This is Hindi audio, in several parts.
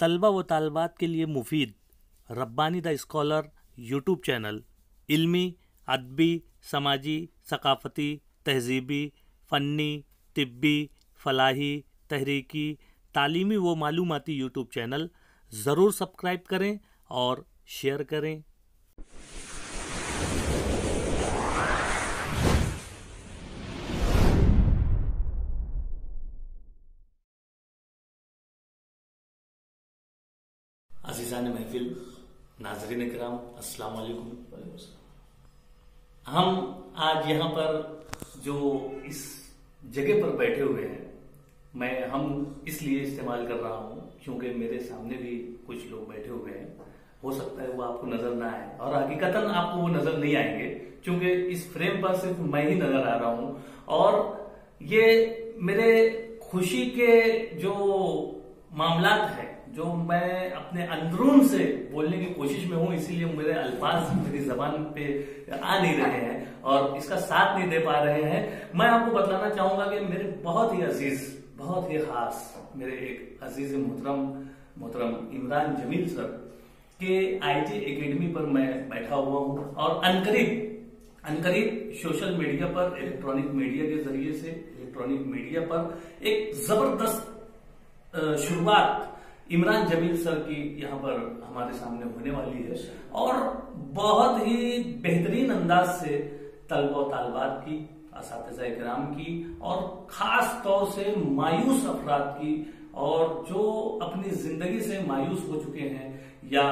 तलबा व तालबात के लिए मुफीद Rabbani the scholar YouTube channel इल्मी, अदबी, समाजी, सकाफ़ती, तहज़ीबी, फ़न्नी, तिब्बी, फ़लाही, तहरीकी, तालीमी व मालूमाती यूट्यूब चैनल ज़रूर सब्सक्राइब करें और शेयर करें। अज़ीज़ान महफिल, नाज़रीन किराम, अस्सलाम वालेकुम। हम आज यहाँ पर जो इस जगह पर बैठे हुए हैं, हम इसलिए इस्तेमाल कर रहा हूँ क्योंकि मेरे सामने भी कुछ लोग बैठे हुए हैं। हो सकता है वो आपको नजर ना आए और हकीकतन आपको वो नजर नहीं आएंगे क्योंकि इस फ्रेम पर सिर्फ मैं ही नजर आ रहा हूँ। और ये मेरे खुशी के जो मामलात है, जो मैं अपने अंदरून से बोलने की कोशिश में हूं, इसीलिए मेरे अल्फाज मेरी जबान पे आ नहीं रहे हैं और इसका साथ नहीं दे पा रहे हैं। मैं आपको बतलाना चाहूंगा कि मेरे बहुत ही अजीज, बहुत ही खास मेरे एक अजीज मोहतरम इमरान जमील सर के आईजे एकेडमी पर मैं बैठा हुआ हूं और अनकरीब सोशल मीडिया पर, इलेक्ट्रॉनिक मीडिया के जरिए से, इलेक्ट्रॉनिक मीडिया पर एक जबरदस्त शुरुआत इमरान जमील सर की यहाँ पर हमारे सामने होने वाली है और बहुत ही बेहतरीन अंदाज से तलबा तालबात की, असातिज़ा इकराम की और खास तौर से मायूस अफराद की और जो अपनी जिंदगी से मायूस हो चुके हैं या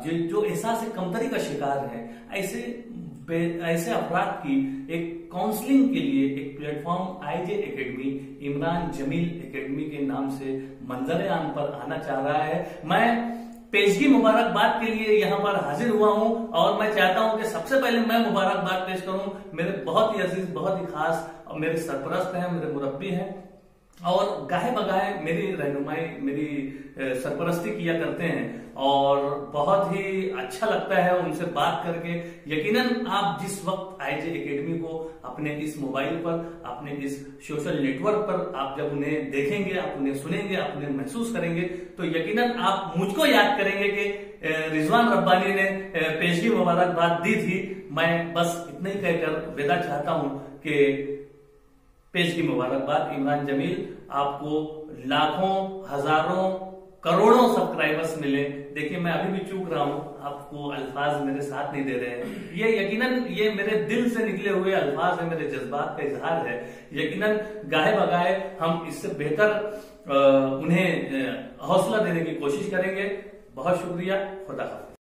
जो एहसास कमतरी का शिकार है, ऐसे अफराद की एक काउंसलिंग के लिए एक platform IJ academy, Imran Jamil academy के नाम से मंजर आम पर आना चाह रहा है। मैं पेशगी मुबारकबाद के लिए यहाँ पर हाजिर हुआ हूँ और मैं चाहता हूँ कि सबसे पहले मैं मुबारकबाद पेश करूँ मेरे बहुत ही अजीज, बहुत ही खास और मेरे सरपरस्त हैं, मेरे मुरब्बी हैं और गाहे बगाहे मेरी रहनुमाई, मेरी सरपरस्ती किया करते हैं और बहुत ही अच्छा लगता है उनसे बात करके। यकीनन आप जिस वक्त आईजे एकेडमी को अपने इस मोबाइल पर, अपने इस सोशल नेटवर्क पर आप जब उन्हें देखेंगे, आप उन्हें सुनेंगे, आप उन्हें महसूस करेंगे तो यकीनन आप मुझको याद करेंगे कि रिजवान रब्बानी ने पेशगी मुबारकबाद दी थी। मैं बस इतना ही कहकर विदा चाहता हूं कि पेशगी मुबारकबाद इमरान जमील, आपको लाखों, हजारों, करोड़ों सब्सक्राइबर्स मिले। देखिए मैं अभी भी चूक रहा हूं, आपको अल्फाज मेरे साथ नहीं दे रहे हैं। ये यकीनन ये मेरे दिल से निकले हुए अल्फाज है, मेरे जज्बात का इजहार है। यकीनन गाहे बगाए हम इससे बेहतर उन्हें हौसला देने की कोशिश करेंगे। बहुत शुक्रिया, खुदा हाफिज।